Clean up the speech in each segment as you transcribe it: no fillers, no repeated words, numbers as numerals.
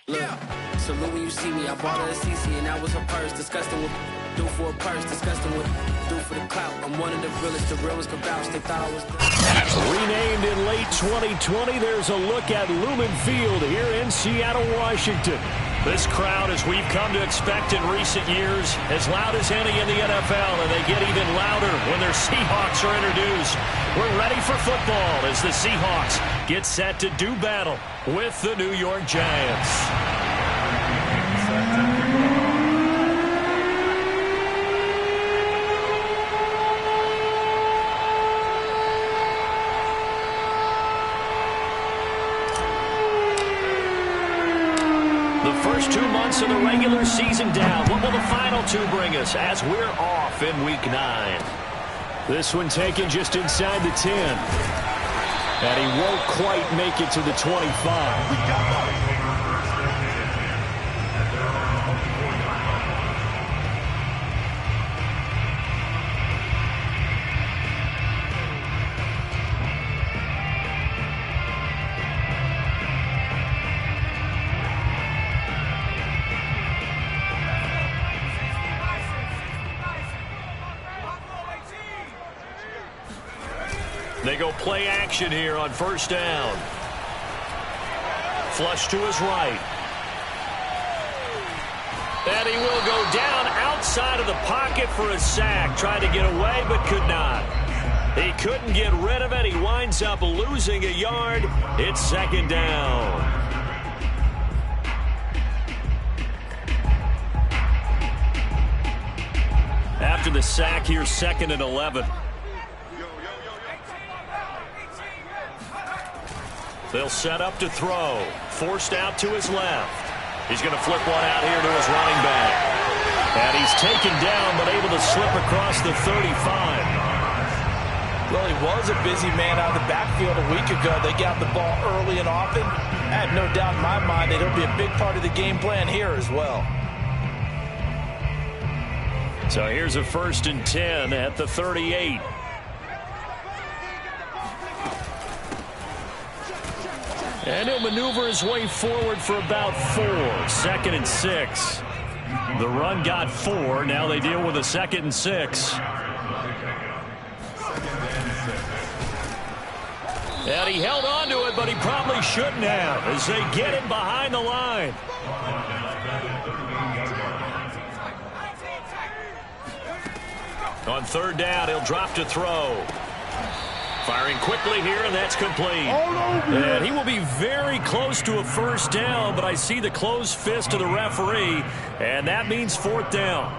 Look, salute when you see me. I bought her a CC and that was her purse. Disgusting what do for a purse. Disgusting what do for the clout. I'm one of the realest. The realest can vouch. They thought I was renamed in late 2020. There's a look at Lumen Field here in Seattle, Washington. This crowd, as we've come to expect in recent years, as loud as any in the NFL, and they get even louder when their Seahawks are introduced. We're ready for football as the Seahawks get set to do battle with the New York Giants. The first 2 months of the regular season down. What will the final two bring us as we're off in Week 9? This one taken just inside the 10. And he won't quite make it to the 25. They go play action here on first down. Flush to his right. And he will go down outside of the pocket for a sack. Tried to get away but could not. He couldn't get rid of it. He winds up losing a yard. It's second down. After the sack, here's 2nd and 11. They'll set up to throw. Forced out to his left. He's going to flip one out here to his running back. And he's taken down but able to slip across the 35. Well, he was a busy man out of the backfield a week ago. They got the ball early and often. I have no doubt in my mind that it'll be a big part of the game plan here as well. So here's a 1st and 10 at the 38. And he'll maneuver his way forward for about 4. 2nd and 6. The run got 4. Now they deal with a 2nd and 6. And he held on to it, but he probably shouldn't have as they get him behind the line. On 3rd down, he'll drop to throw. Firing quickly here, and that's complete. And he will be very close to a first down, but I see the closed fist of the referee, and that means 4th down.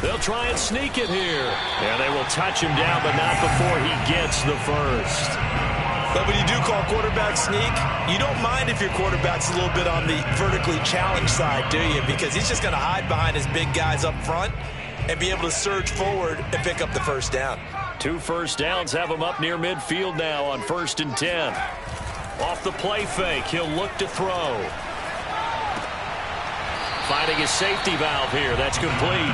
They'll try and sneak it here. And they will touch him down, but not before he gets the first. But when you do call quarterback sneak, you don't mind if your quarterback's a little bit on the vertically challenged side, do you? Because he's just going to hide behind his big guys up front and be able to surge forward and pick up the first down. 2 first downs have him up near midfield now on 1st and 10. Off the play fake, he'll look to throw. Finding his safety valve here, that's complete.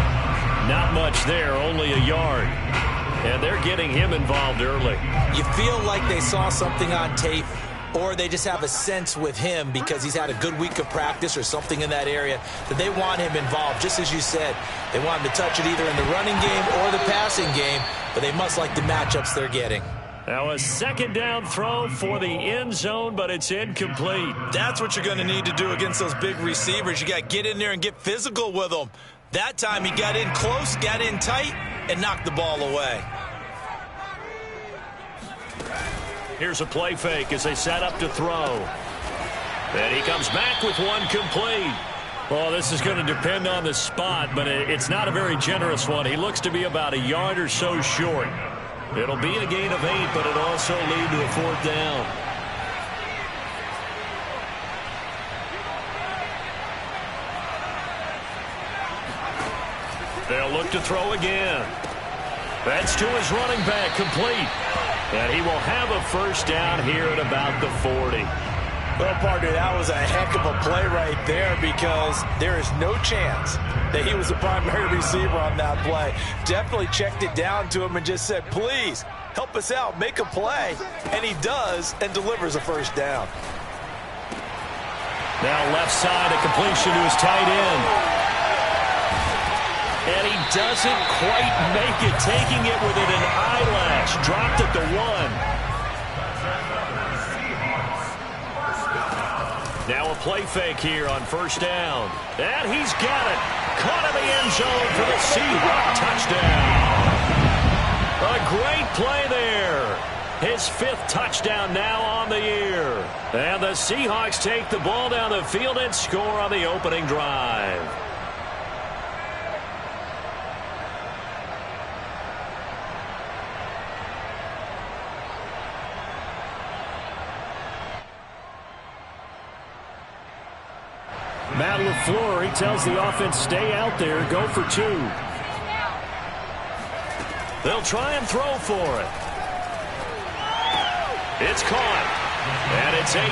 Not much there, only a yard. And they're getting him involved early. You feel like they saw something on tape, or they just have a sense with him because he's had a good week of practice or something in that area that they want him involved. Just as you said, they want him to touch it either in the running game or the passing game, but they must like the matchups they're getting. Now a 2nd down throw for the end zone, but it's incomplete. That's what you're going to need to do against those big receivers. You got to get in there and get physical with them. That time he got in close, got in tight, and knocked the ball away. Here's a play fake as they set up to throw. And he comes back with one complete. Well, this is going to depend on the spot, but it's not a very generous one. He looks to be about a yard or so short. It'll be a gain of 8, but it'll also lead to a 4th down. They'll look to throw again. That's to his running back, complete. And he will have a first down here at about the 40. Well, partner, that was a heck of a play right there because there is no chance that he was the primary receiver on that play. Definitely checked it down to him and just said, please, help us out, make a play. And he does and delivers a first down. Now left side, a completion to his tight end. And he doesn't quite make it, taking it within an eyelash. Dropped at the 1. Now a play fake here on first down. And he's got it. Caught in the end zone for the Seahawks touchdown. A great play there. His 5th touchdown now on the year. And the Seahawks take the ball down the field and score on the opening drive. Matt LaFleur, he tells the offense, stay out there, go for 2. They'll try and throw for it. It's caught. And it's 8-0.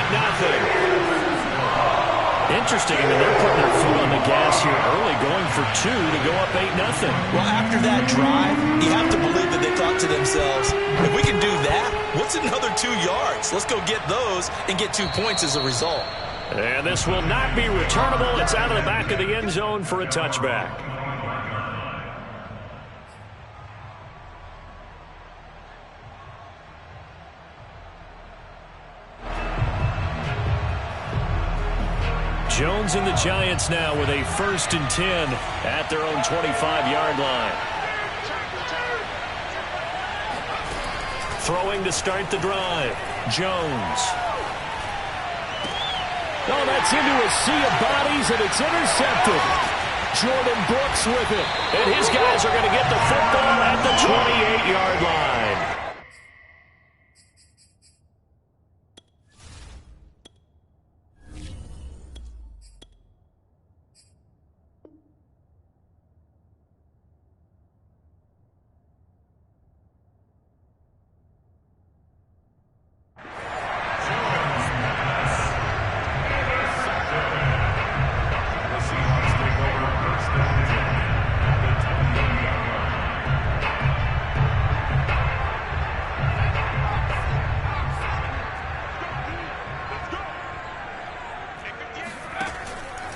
Interesting. I mean, they're putting their foot on the gas here early, going for 2 to go up 8-0. Well, after that drive, you have to believe that they thought to themselves, if we can do that, what's another 2 yards? Let's go get those and get 2 points as a result. And this will not be returnable. It's out of the back of the end zone for a touchback. Jones and the Giants now with a 1st and 10 at their own 25-yard line. Throwing to start the drive. Jones. Oh, that's into a sea of bodies, and it's intercepted. Jordan Brooks with it. And his guys are going to get the football at the 28-yard line.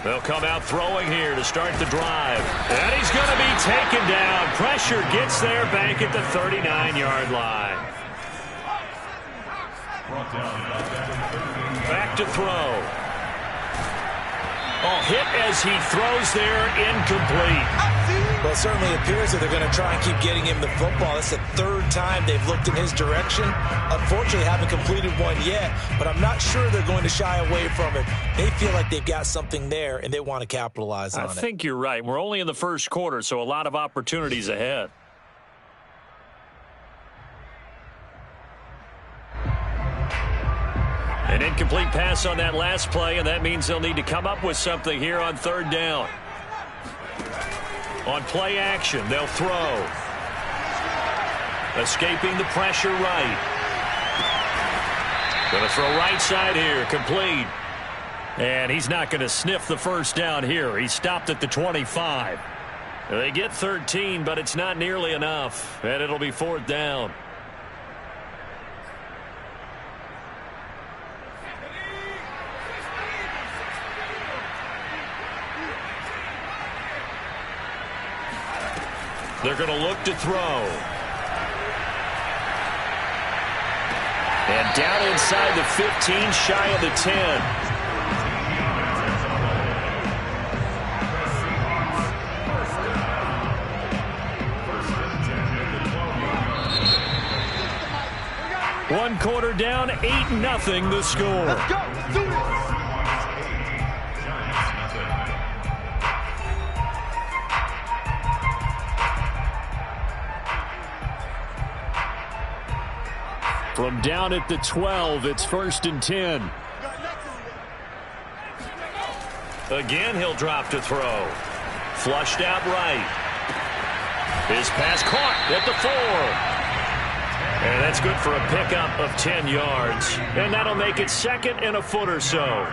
They'll come out throwing here to start the drive. And he's going to be taken down. Pressure gets there back at the 39-yard line. Back to throw. Oh, hit as he throws there, incomplete. Well, it certainly appears that they're going to try and keep getting him the football. That's the 3rd time they've looked in his direction. Unfortunately, haven't completed one yet, but I'm not sure they're going to shy away from it. They feel like they've got something there, and they want to capitalize on it. I think you're right. We're only in the first quarter, so a lot of opportunities ahead. An incomplete pass on that last play, and that means they'll need to come up with something here on 3rd down. On play action, they'll throw. Escaping the pressure right. Going to throw right side here, complete. And he's not going to sniff the first down here. He stopped at the 25. They get 13, but it's not nearly enough. And it'll be 4th down. They're going to look to throw. And down inside the 15, shy of the 10. One quarter down, 8-0 the score. Let's go. Do it. From down at the 12, it's 1st and 10. Again, he'll drop to throw. Flushed out right. His pass caught at the 4. And that's good for a pickup of 10 yards. And that'll make it 2nd and a foot or so.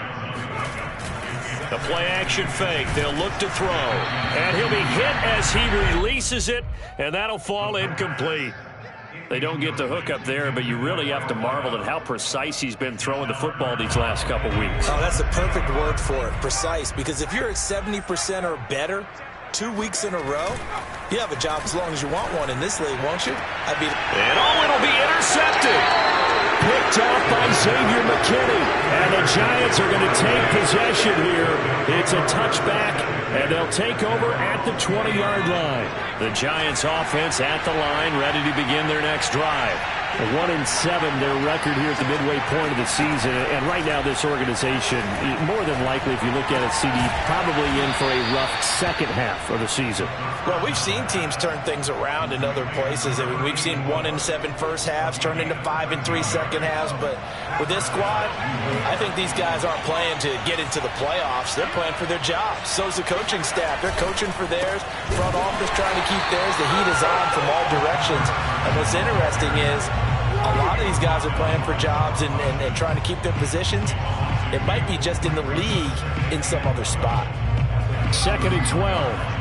The play-action fake. They'll look to throw. And he'll be hit as he releases it, and that'll fall incomplete. They don't get the hook up there, but you really have to marvel at how precise he's been throwing the football these last couple weeks. Oh, that's the perfect word for it, precise. Because if you're at 70% or better 2 weeks in a row, you have a job as long as you want one in this league, won't you? It'll be intercepted. Picked off by Xavier McKinney. And the Giants are going to take possession here. It's a touchback, and they'll take over at the 20-yard line. The Giants offense at the line, ready to begin their next drive. 1-7, their record here at the midway point of the season. And right now, this organization, more than likely, if you look at it, CD, probably in for a rough second half of the season. Well, we've seen teams turn things around in other places. I mean, we've seen 1-7 first halves turn into 5-3 second halves. But with this squad, I think these guys aren't playing to get into the playoffs. They're playing for their jobs. So's the coaching staff. They're coaching for theirs. Front office trying to keep theirs. The heat is on from all directions. And what's interesting is a lot of these guys are playing for jobs and trying to keep their positions. It might be just in the league in some other spot. 2nd and 12.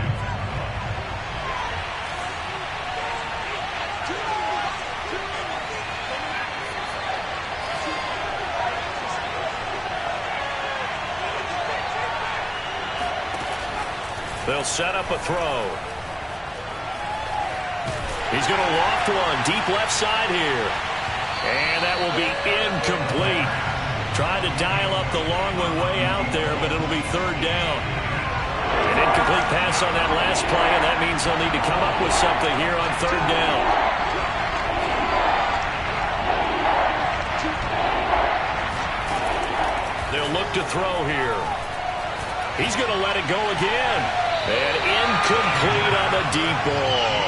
They'll set up a throw. He's going to loft one deep left side here. And that will be incomplete. Trying to dial up the long one way out there, but it'll be 3rd down. An incomplete pass on that last play, and that means they'll need to come up with something here on 3rd down. They'll look to throw here. He's going to let it go again. And incomplete on the deep ball.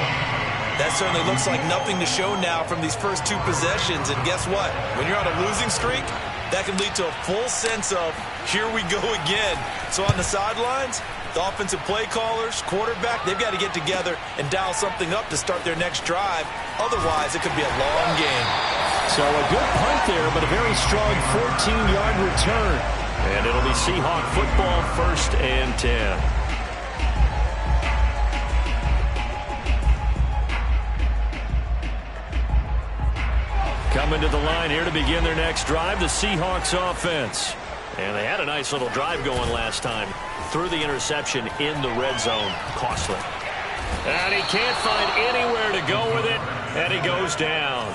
That certainly looks like nothing to show now from these first 2 possessions. And guess what? When you're on a losing streak, that can lead to a full sense of, here we go again. So on the sidelines, the offensive play callers, quarterback, they've got to get together and dial something up to start their next drive. Otherwise, it could be a long game. So a good punt there, but a very strong 14-yard return. And it'll be Seahawk football, 1st and 10. Coming to the line here to begin their next drive, the Seahawks offense. And they had a nice little drive going last time. Threw the interception in the red zone. Costly. And he can't find anywhere to go with it. And he goes down.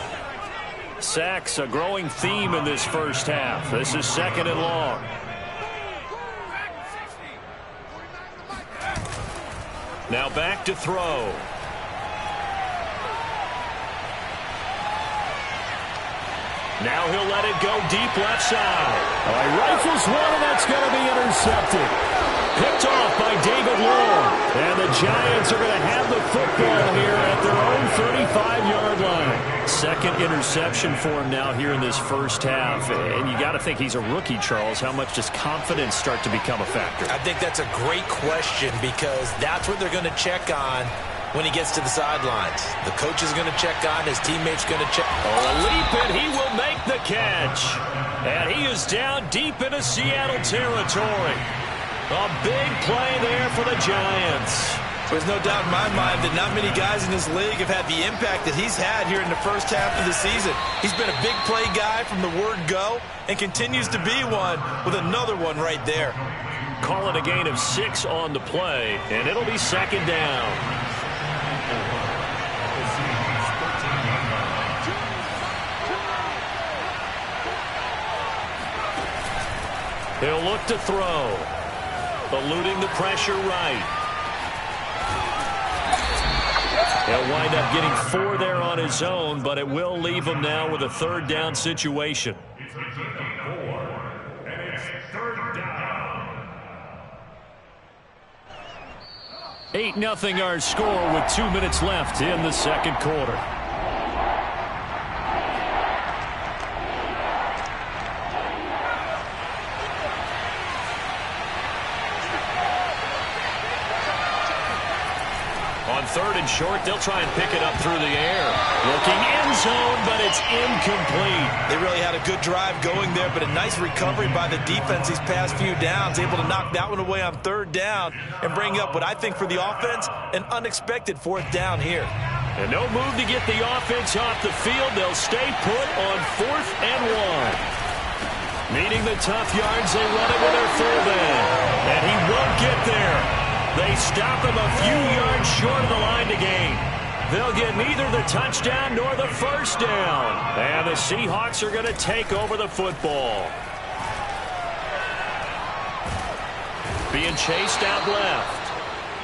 Sacks, a growing theme in this first half. This is 2nd and long. Now back to throw. Now he'll let it go deep left side. He rifles one, and that's going to be intercepted. Picked off by David Long. And the Giants are going to have the football here at their own 35-yard line. 2nd interception for him now here in this first half. And you got to think he's a rookie, Charles. How much does confidence start to become a factor? I think that's a great question because that's what they're going to check on when he gets to the sidelines. The coach is going to check on, his teammates going to check. A leap, and he will make the catch. And he is down deep into Seattle territory. A big play there for the Giants. There's no doubt in my mind that not many guys in this league have had the impact that he's had here in the first half of the season. He's been a big play guy from the word go and continues to be one with another one right there. Call it a gain of 6 on the play, and it'll be 2nd down. He'll look to throw. Eluding the pressure right. He'll wind up getting 4 there on his own, but it will leave him now with a 3rd down situation. 8-0 our score with 2 minutes left in the second quarter. On 3rd and short, they'll try and pick it up through the air. Looking end zone, but it's incomplete. They really had a good drive going there, but a nice recovery by the defense these past few downs, able to knock that one away on 3rd down and bring up what I think for the offense, an unexpected 4th down here. And no move to get the offense off the field. They'll stay put on 4th and 1. Needing the tough yards, they run it with their fullback. And he won't get there. They stop him a few yards short of the line to gain. They'll get neither the touchdown nor the first down. And the Seahawks are going to take over the football. Being chased out left.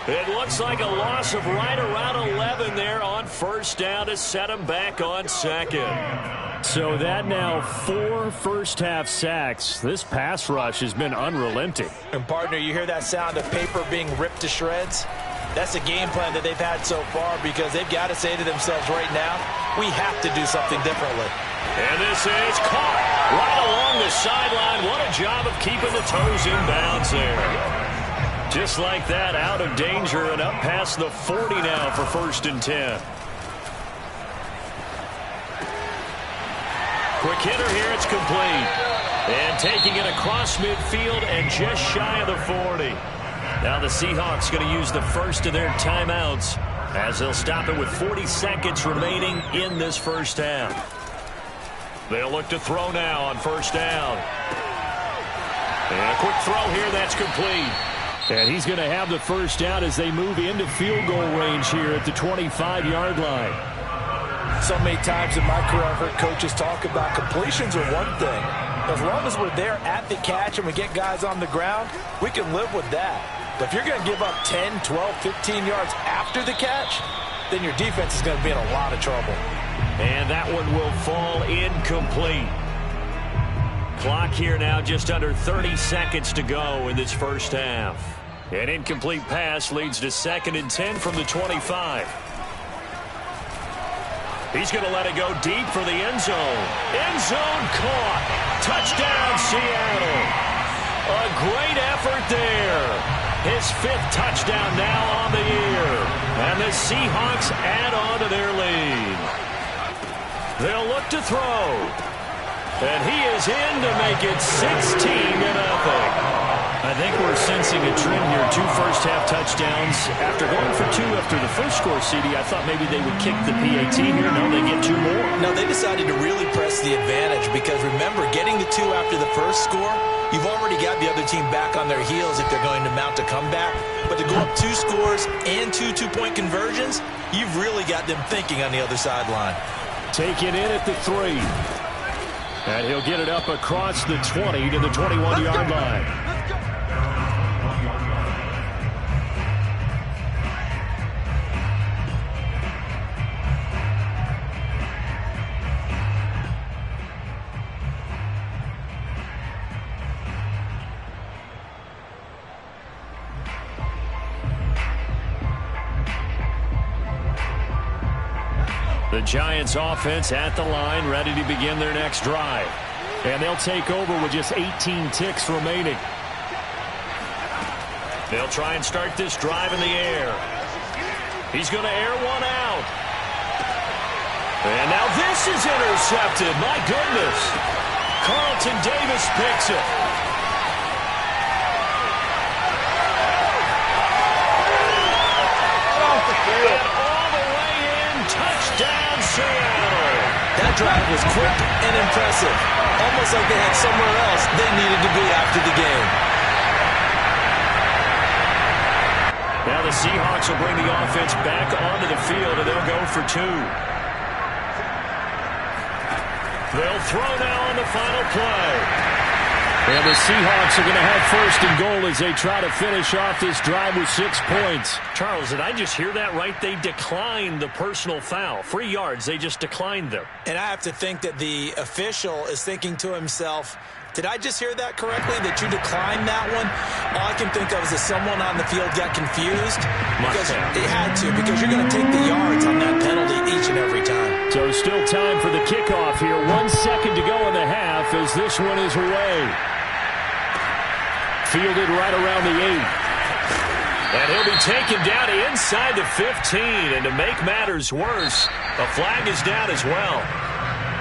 It looks like a loss of right around 11 there on 1st down to set him back on 2nd. So that now 4 first-half sacks. This pass rush has been unrelenting. And, partner, you hear that sound of paper being ripped to shreds? That's the game plan that they've had so far because they've got to say to themselves right now, we have to do something differently. And this is caught right along the sideline. What a job of keeping the toes in bounds there. Just like that, out of danger and up past the 40 now for 1st and 10. Quick hitter here, it's complete. And taking it across midfield and just shy of the 40. Now the Seahawks going to use the first of their timeouts as they'll stop it with 40 seconds remaining in this first half. They'll look to throw now on 1st down. And a quick throw here, that's complete. And he's going to have the first down as they move into field goal range here at the 25-yard line. So many times in my career I've heard coaches talk about completions are one thing. As long as we're there at the catch and we get guys on the ground, we can live with that. But if you're going to give up 10, 12, 15 yards after the catch, then your defense is going to be in a lot of trouble. And that one will fall incomplete. Clock here now just under 30 seconds to go in this first half. An incomplete pass leads to 2nd and 10 from the 25. He's going to let it go deep for the end zone. End zone caught. Touchdown, Seattle. A great effort there. His 5th touchdown now on the year. And the Seahawks add on to their lead. They'll look to throw. And he is in to make it 16-0. I think we're sensing a trend here. 2 first-half touchdowns. After going for 2 after the first score, CD, I thought maybe they would kick the PAT here. No, they get 2 more. No, they decided to really press the advantage because, remember, getting the 2 after the first score, you've already got the other team back on their heels if they're going to mount a comeback. But to go up 2 scores and 2 two-point conversions, you've really got them thinking on the other sideline. Take it in at the 3. And he'll get it up across the 20 to the 21-yard line. The Giants offense at the line, ready to begin their next drive. And they'll take over with just 18 ticks remaining. They'll try and start this drive in the air. He's going to air one out. And now this is intercepted. My goodness. Carlton Davis picks it. And all the way in, touchdown Seattle. That drive was quick and impressive. Almost like they had somewhere else they needed to be after the game. Now the Seahawks will bring the offense back onto the field, and they'll go for 2. They'll throw now on the final play. And the Seahawks are going to have 1st and goal as they try to finish off this drive with 6 points. Charles, did I just hear that right? They declined the personal foul. 3 yards, they just declined them. And I have to think that the official is thinking to himself, did I just hear that correctly, that you declined that one? All I can think of is that someone on the field got confused. Because they had to, because you're going to take the yards on that penalty each and every time. So still time for the kickoff here. 1 second to go in the half as this one is away. Fielded right around the 8. And he'll be taken down inside the 15. And to make matters worse, a flag is down as well.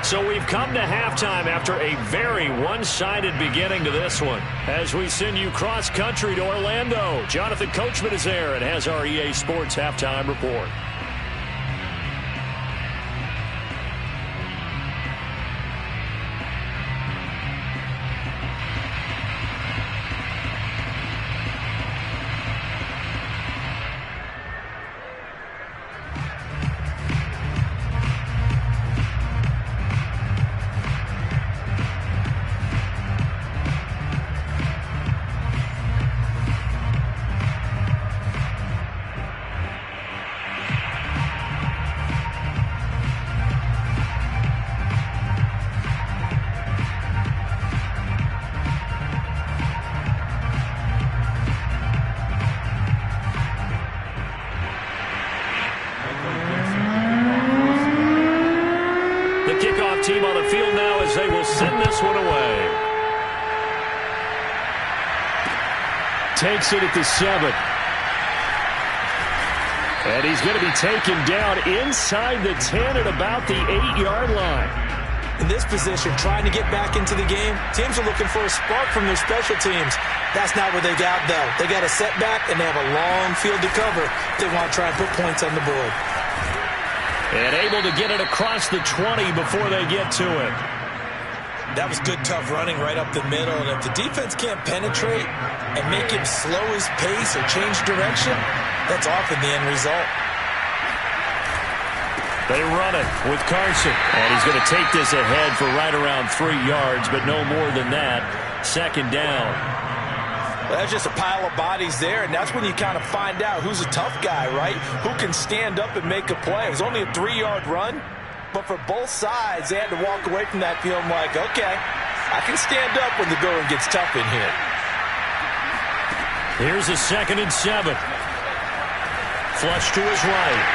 So we've come to halftime after a very one-sided beginning to this one. As we send you cross-country to Orlando, Jonathan Coachman is there and has our EA Sports Halftime Report. Team on the field now as they will send this one away. Takes it at the 7. And he's going to be taken down inside the 10 at about the 8-yard line. In this position, trying to get back into the game, teams are looking for a spark from their special teams. That's not what they got, though. They got a setback, and they have a long field to cover if they want to try and put points on the board. And able to get it across the 20 before they get to it. That was good, tough running right up the middle. And if the defense can't penetrate and make him slow his pace or change direction, that's often the end result. They run it with Carson. And he's going to take this ahead for right around 3 yards, but no more than that. Second down. Well, that's just a pile of bodies there, and that's when you kind of find out who's a tough guy, right? Who can stand up and make a play. It was only a 3-yard run, but for both sides, they had to walk away from that feeling like, okay, I can stand up when the going gets tough in here. Here's a 2nd and 7. Flush to his right.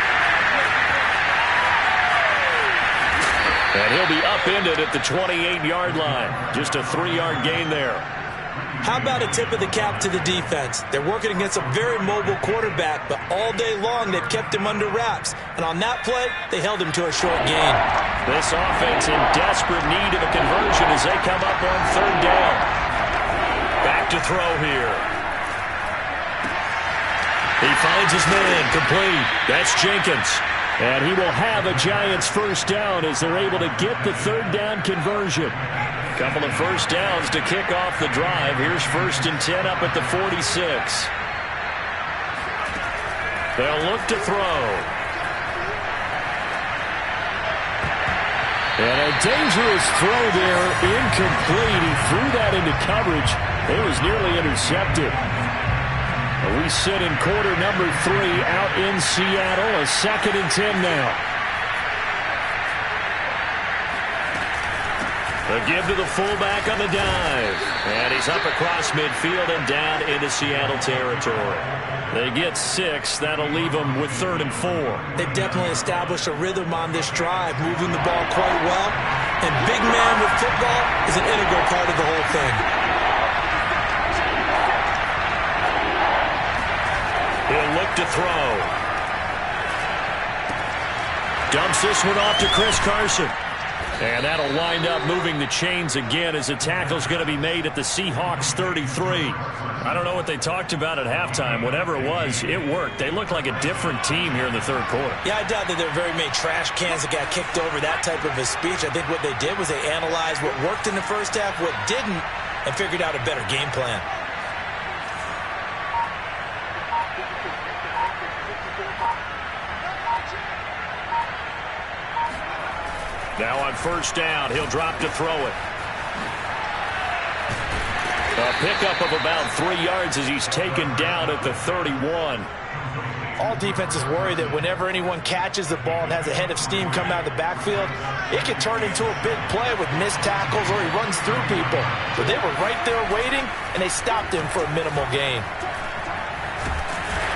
And he'll be upended at the 28-yard line. Just a 3-yard gain there. How about a tip of the cap to the defense? They're working against a very mobile quarterback, but all day long they've kept him under wraps. And on that play, they held him to a short gain. This offense in desperate need of a conversion as they come up on 3rd down. Back to throw here. He finds his man, complete. That's Jenkins. And he will have a Giants first down as they're able to get the 3rd down conversion. Couple of first downs to kick off the drive. Here's 1st and 10 up at the 46. They'll look to throw. And a dangerous throw there, incomplete. He threw that into coverage. It was nearly intercepted. We sit in quarter number 3 out in Seattle. A 2nd and 10 now. A give to the fullback on the dive. And he's up across midfield and down into Seattle territory. They get 6. That'll leave them with 3rd and 4. They've definitely established a rhythm on this drive, moving the ball quite well. And big man with football is an integral part of the whole thing. He'll look to throw. Dumps this one off to Chris Carson. And that'll wind up moving the chains again as the tackle's going to be made at the Seahawks 33. I don't know what they talked about at halftime. Whatever it was, it worked. They looked like a different team here in the 3rd quarter. Yeah, I doubt that there were very many trash cans that got kicked over, that type of a speech. I think what they did was they analyzed what worked in the first half, what didn't, and figured out a better game plan. Now on 1st down, he'll drop to throw it. A pickup of about 3 yards as he's taken down at the 31. All defenses worry that whenever anyone catches the ball and has a head of steam come out of the backfield, it can turn into a big play with missed tackles or he runs through people. But they were right there waiting, and they stopped him for a minimal gain.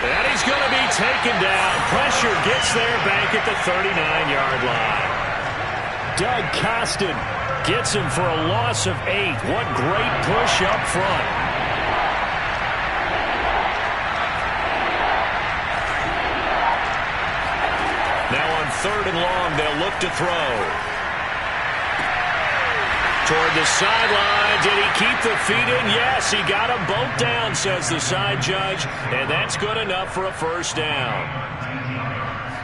And he's going to be taken down. Pressure gets there back at the 39-yard line. Doug Costin gets him for a loss of 8. What great push up front. 3rd and long. They'll look to throw. Toward the sideline. Did he keep the feet in? Yes, he got them both down, says the side judge. And that's good enough for a first down.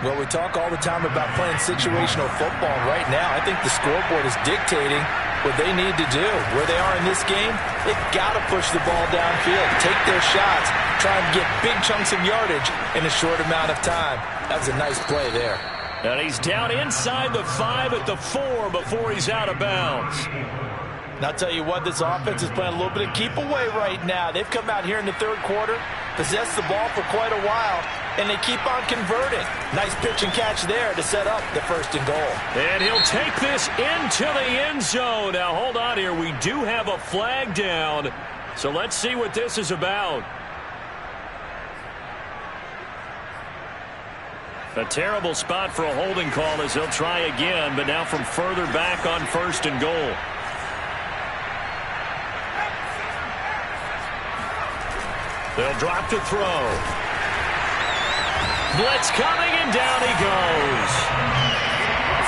Well, we talk all the time about playing situational football. Right now, I think the scoreboard is dictating what they need to do. Where they are in this game, they've got to push the ball downfield, take their shots, try and get big chunks of yardage in a short amount of time. That was a nice play there. And he's down inside the 5 at the 4 before he's out of bounds. And I'll tell you what, this offense is playing a little bit of keep away right now. They've come out here in the 3rd quarter, possessed the ball for quite a while, and they keep on converting. Nice pitch and catch there to set up the 1st and goal. And he'll take this into the end zone. Now, hold on here. We do have a flag down, so let's see what this is about. A terrible spot for a holding call as they'll try again, but now from further back on 1st and goal. They'll drop to throw. Blitz coming, and down he goes.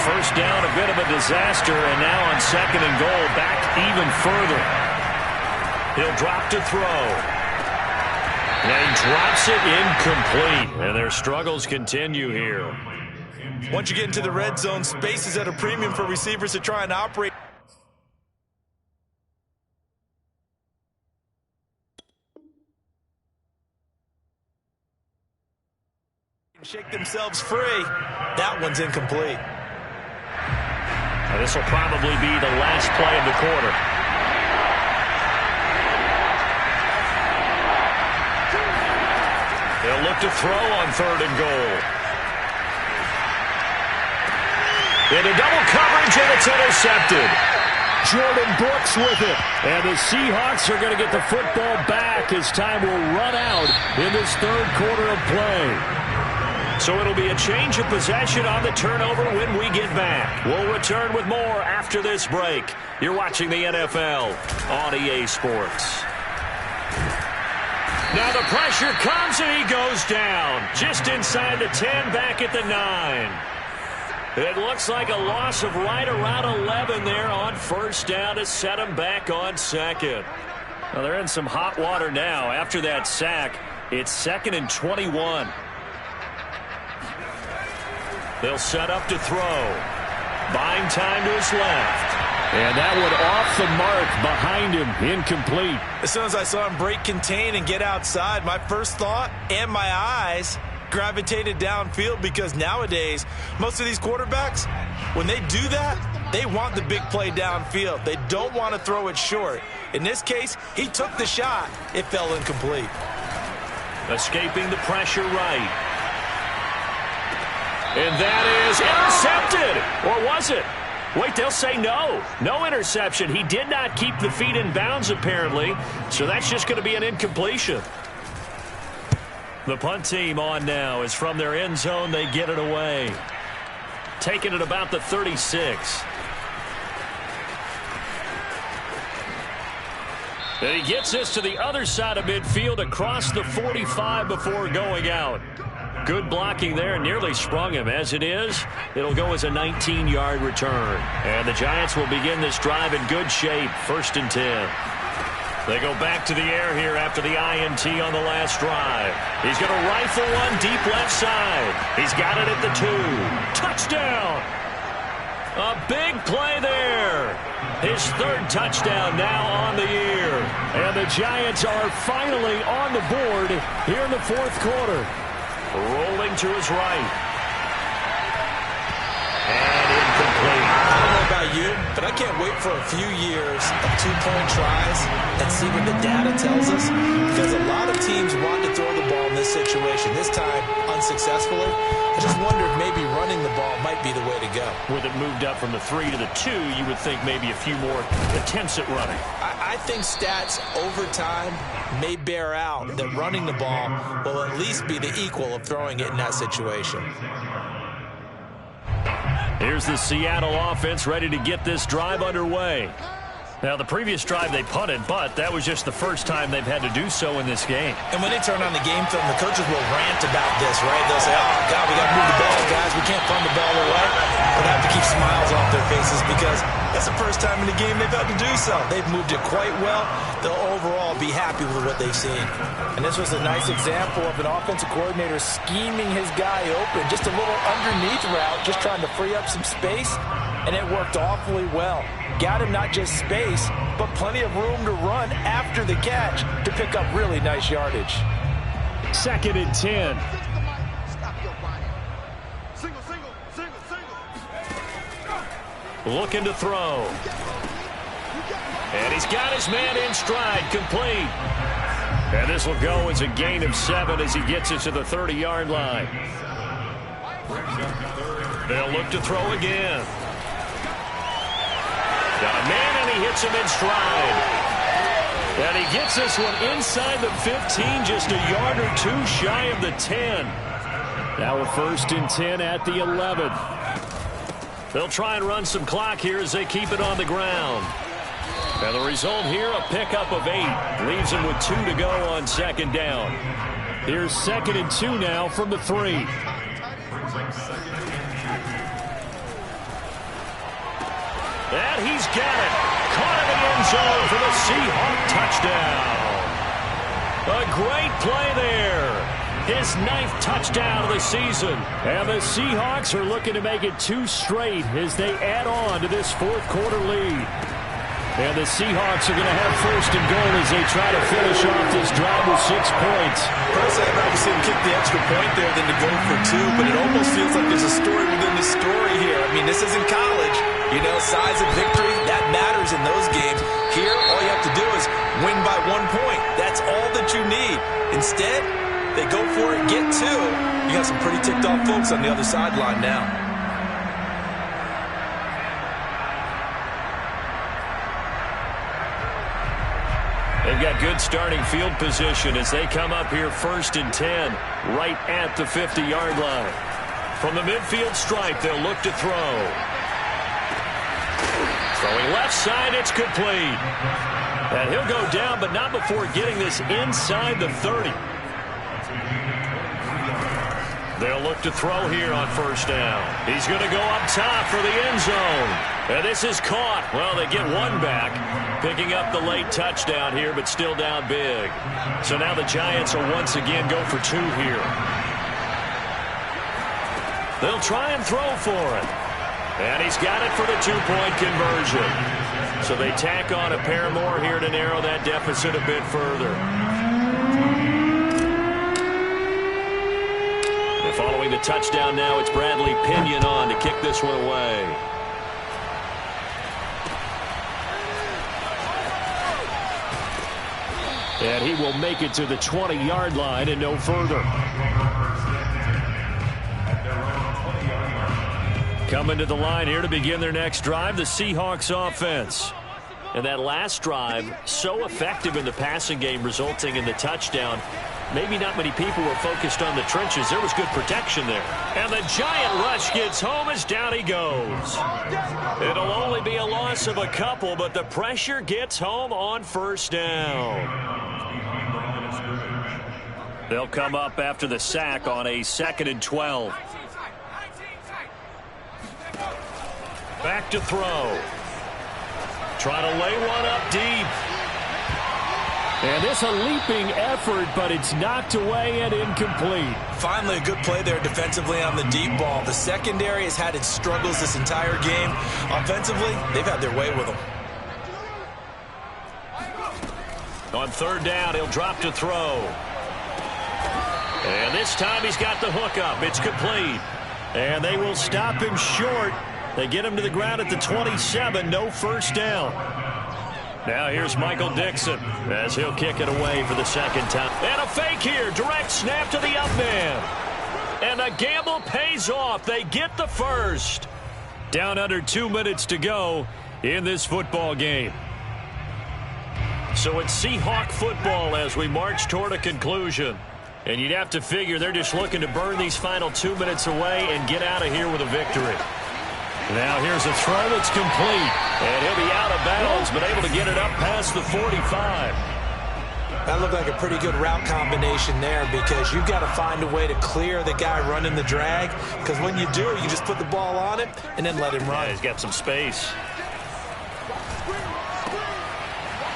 First down, a bit of a disaster, and now on 2nd and goal, back even further. He'll drop to throw. And he drops it incomplete, and their struggles continue here. Once you get into the red zone, space is at a premium for receivers to try and operate. Shake themselves free. That one's incomplete. Now, this will probably be the last play of the quarter. They'll look to throw on 3rd and goal. Into double coverage, and it's intercepted. Jordan Brooks with it. And the Seahawks are going to get the football back as time will run out in this 3rd quarter of play. So it'll be a change of possession on the turnover when we get back. We'll return with more after this break. You're watching the NFL on EA Sports. Now the pressure comes and he goes down. Just inside the 10, back at the 9. It looks like a loss of right around 11 there on 1st down to set him back on 2nd. Well, they're in some hot water now. After that sack, it's 2nd and 21. They'll set up to throw. Buying time to his left. And that one off the mark behind him. Incomplete. As soon as I saw him break contain and get outside, my first thought and my eyes gravitated downfield, because nowadays, most of these quarterbacks, when they do that, they want the big play downfield. They don't want to throw it short. In this case, he took the shot. It fell incomplete. Escaping the pressure right. And that is intercepted. Or was it? Wait, they'll say no. No interception. He did not keep the feet in bounds, apparently. So that's just going to be an incompletion. The punt team on now is from their end zone. They get it away. Taking it about the 36. And he gets this to the other side of midfield across the 45 before going out. Good blocking there, nearly sprung him. As it is, it'll go as a 19-yard return. And the Giants will begin this drive in good shape, 1st and 10. They go back to the air here after the INT on the last drive. He's going to rifle one deep left side. He's got it at the 2. Touchdown! A big play there. His 3rd touchdown now on the year. And the Giants are finally on the board here in the 4th quarter. Rolling to his right. And incomplete. I don't know about you, but I can't wait for a few years of 2-point tries and see what the data tells us. Because a lot of teams want to throw the ball in this situation. This time, unsuccessfully. I just wonder if maybe running the ball might be the way to go. With it moved up from the 3 to the 2, you would think maybe a few more attempts at running. I think stats over time may bear out that running the ball will at least be the equal of throwing it in that situation. Here's the Seattle offense ready to get this drive underway. Now, the previous drive they punted, but that was just the first time they've had to do so in this game. And when they turn on the game film, the coaches will rant about this, right? They'll say, oh, God, we got to move the ball, guys. We can't punt the ball away. But they have to keep smiles off their faces because that's the first time in the game they've had to do so. They've moved it quite well. They'll overall be happy with what they've seen. And this was a nice example of an offensive coordinator scheming his guy open. Just a little underneath route, just trying to free up some space. And it worked awfully well. Got him not just space, but plenty of room to run after the catch to pick up really nice yardage. 2nd and 10. Looking to throw. And he's got his man in stride, complete. And this will go as a gain of 7 as he gets it to the 30-yard line. They'll look to throw again. Got a man, and he hits him in stride. And he gets this one inside the 15, just a yard or two shy of the 10. Now a 1st and 10 at the 11. They'll try and run some clock here as they keep it on the ground. And the result here, a pickup of 8. Leaves them with 2 to go on 2nd down. Here's 2nd and 2 now from the 3. And he's got it. Caught in the end zone for the Seahawk touchdown. A great play there. His 9th touchdown of the season. And the Seahawks are looking to make it 2 straight as they add on to this 4th quarter lead. And the Seahawks are going to have 1st and goal as they try to finish off this drive with 6 points. Personally, I'd rather see him kick the extra point there than to go for 2, but it almost feels like there's a story within the story here. I mean, this isn't college. You know, size of victory, that matters in those games. Here, all you have to do is win by 1 point. That's all that you need. Instead, they go for it, get 2. You got some pretty ticked off folks on the other sideline now. They've got good starting field position as they come up here 1st and 10, right at the 50-yard line. From the midfield stripe, they'll look to throw. Throwing left side, it's complete. And he'll go down, but not before getting this inside the 30. They'll look to throw here on 1st down. He's going to go up top for the end zone. And this is caught. Well, they get 1 back, picking up the late touchdown here, but still down big. So now the Giants will once again go for 2 here. They'll try and throw for it. And he's got it for the 2-point conversion. So they tack on a pair more here to narrow that deficit a bit further. And following the touchdown now, it's Bradley Pinion on to kick this one away. And he will make it to the 20-yard line and no further. Coming to the line here to begin their next drive, the Seahawks offense. And that last drive, so effective in the passing game, resulting in the touchdown. Maybe not many people were focused on the trenches. There was good protection there. And the giant rush gets home as down he goes. It'll only be a loss of a couple, but the pressure gets home on 1st down. They'll come up after the sack on a 2nd and 12. Back to throw. Trying to lay one up deep. And this a leaping effort, but it's knocked away and incomplete. Finally, a good play there defensively on the deep ball. The secondary has had its struggles this entire game. Offensively, they've had their way with them. On 3rd down, he'll drop to throw. And this time he's got the hook up. It's complete. And they will stop him short. They get him to the ground at the 27. No 1st down. Now here's Michael Dixon as he'll kick it away for the 2nd time. And a fake here. Direct snap to the up man. And the gamble pays off. They get the 1st. Down under 2 minutes to go in this football game. So it's Seahawk football as we march toward a conclusion. And you'd have to figure they're just looking to burn these final 2 minutes away and get out of here with a victory. Now here's a throw that's complete. And he'll be out of bounds, but able to get it up past the 45. That looked like a pretty good route combination there, because you've got to find a way to clear the guy running the drag, because when you do, you just put the ball on him and then let him run. Yeah, he's got some space.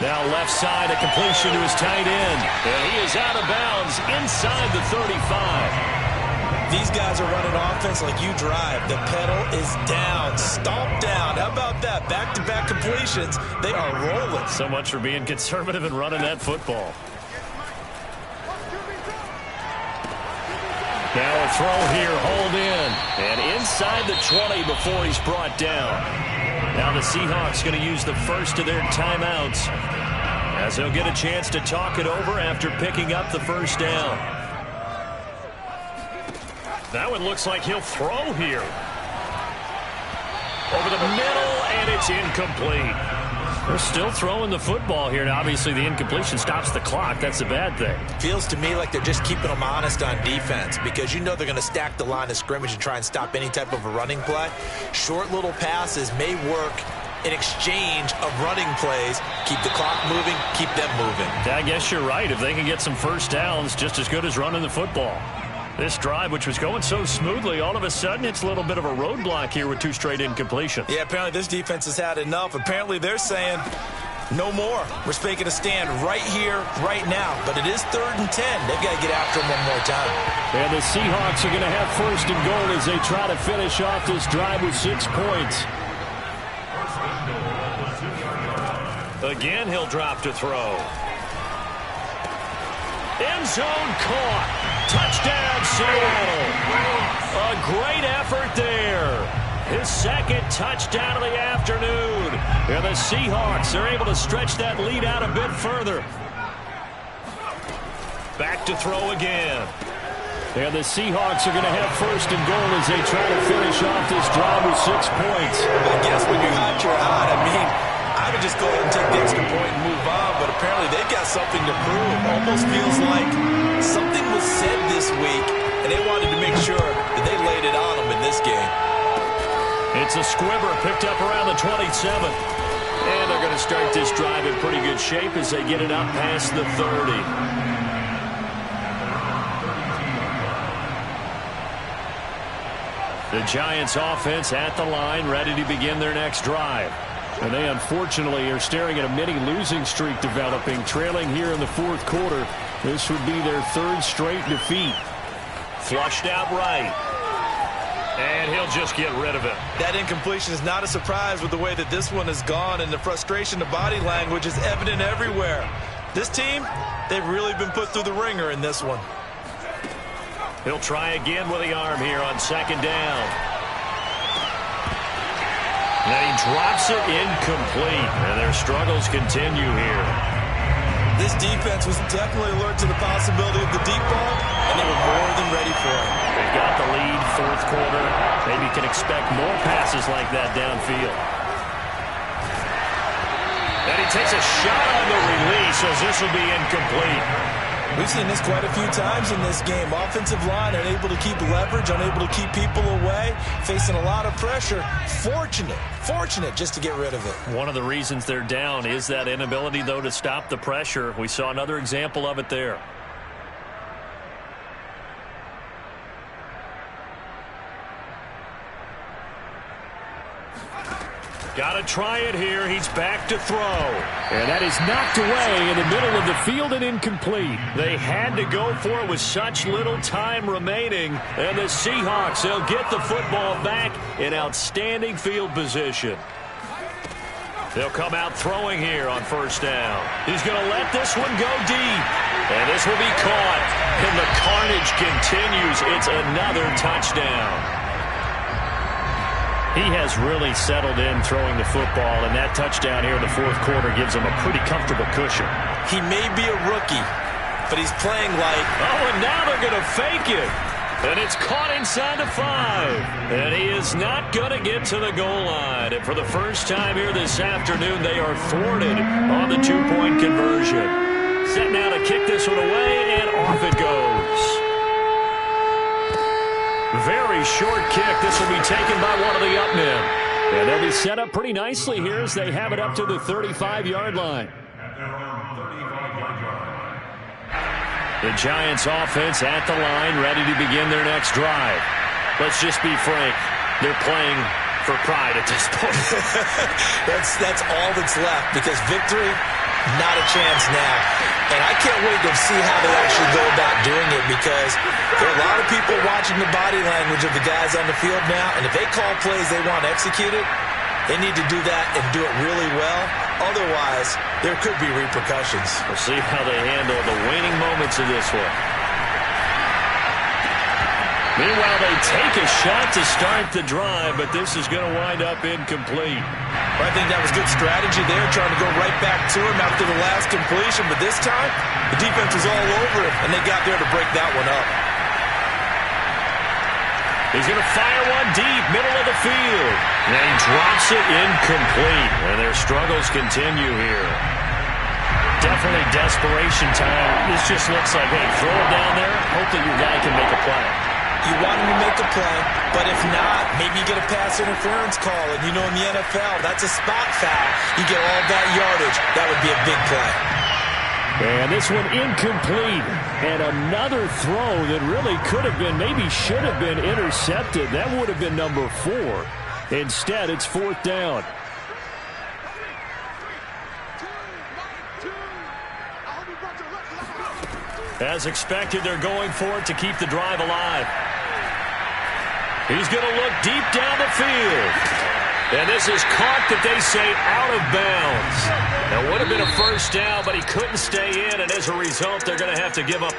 Now left side, a completion to his tight end. And he is out of bounds inside the 35. These guys are running offense like you drive. The pedal is down, stomp down. How about that? Back-to-back completions. They are rolling. So much for being conservative and running that football. Now a throw here, hold in. And inside the 20 before he's brought down. Now the Seahawks going to use the first of their timeouts, as they'll get a chance to talk it over after picking up the first down. That one looks like he'll throw here. Over the middle, and it's incomplete. They're still throwing the football here. Now, obviously, the incompletion stops the clock. That's a bad thing. Feels to me like they're just keeping them honest on defense, because you know they're going to stack the line of scrimmage and try and stop any type of a running play. Short little passes may work in exchange of running plays. Keep the clock moving, keep them moving. I guess you're right. If they can get some first downs, just as good as running the football. This drive, which was going so smoothly, all of a sudden it's a little bit of a roadblock here with 2 straight incompletions. Yeah, apparently this defense has had enough. Apparently they're saying no more. We're making a stand right here, right now. But it is 3rd and 10. They've got to get after them one more time. And the Seahawks are going to have 1st and goal as they try to finish off this drive with 6 points. Again, he'll drop to throw. End zone caught. Touchdown, Seattle. A great effort there. His 2nd touchdown of the afternoon. And the Seahawks are able to stretch that lead out a bit further. Back to throw again. And the Seahawks are going to have 1st and goal as they try to finish off this drive with 6 points. I guess when you're hot, you're hot. I mean, I would just go ahead and take the extra point and move on, but apparently they've got something to prove. Almost feels like something was said this week, and they wanted to make sure that they laid it on them in this game. It's a squibber picked up around the 27. And they're going to start this drive in pretty good shape as they get it up past the 30. The Giants offense at the line, ready to begin their next drive. And they unfortunately are staring at a mini losing streak developing, trailing here in the 4th quarter. This would be their 3rd straight defeat. Flushed out right. And he'll just get rid of it. That incompletion is not a surprise with the way that this one has gone, and the frustration, the body language is evident everywhere. This team, they've really been put through the ringer in this one. He'll try again with the arm here on 2nd down. And he drops it incomplete, and their struggles continue here. This defense was definitely alert to the possibility of the deep ball, and they were more than ready for it. They've got the lead, 4th quarter. Maybe can expect more passes like that downfield. And he takes a shot on the release, as this will be incomplete. We've seen this quite a few times in this game. Offensive line unable to keep leverage, unable to keep people away, facing a lot of pressure. Fortunate just to get rid of it. One of the reasons they're down is that inability, though, to stop the pressure. We saw another example of it there. Got to try it here. He's back to throw. And that is knocked away in the middle of the field and incomplete. They had to go for it with such little time remaining. And the Seahawks, they'll get the football back in outstanding field position. They'll come out throwing here on 1st down. He's going to let this one go deep. And this will be caught. And the carnage continues. It's another touchdown. He has really settled in throwing the football, and that touchdown here in the 4th quarter gives him a pretty comfortable cushion. He may be a rookie, but he's playing like... Oh, and now they're going to fake it. And it's caught inside the 5. And he is not going to get to the goal line. And for the first time here this afternoon, they are thwarted on the 2-point conversion. Set now to kick this one away, and off it goes. Very short kick. This will be taken by one of the up men. And they'll be set up pretty nicely here as they have it up to the 35-yard line. The Giants offense at the line, ready to begin their next drive. Let's just be frank. They're playing for pride at this point. That's all that's left, because victory, not a chance now. And I can't wait to see how they actually go about doing it, because there are a lot of people watching the body language of the guys on the field now, and if they call plays they want executed, they need to do that and do it really well. Otherwise, there could be repercussions. We'll see how they handle the waning moments of this one. Meanwhile, they take a shot to start the drive, but this is going to wind up incomplete. I think that was good strategy there, trying to go right back to him after the last completion. But this time, the defense was all over him, and they got there to break that one up. He's going to fire one deep, middle of the field. And he drops it incomplete. And their struggles continue here. Definitely desperation time. This just looks like, hey, throw it down there, hope that your guy can make a play. You want him to make a play, but if not, maybe you get a pass interference call. And you know in the NFL, that's a spot foul. You get all that yardage. That would be a big play. And this one incomplete. And another throw that really could have been, maybe should have been intercepted. That would have been number 4. Instead, it's 4th down. As expected, they're going for it to keep the drive alive. He's going to look deep down the field. And this is caught, that they say, out of bounds. That would have been a first down, but he couldn't stay in, and as a result, they're going to have to give up the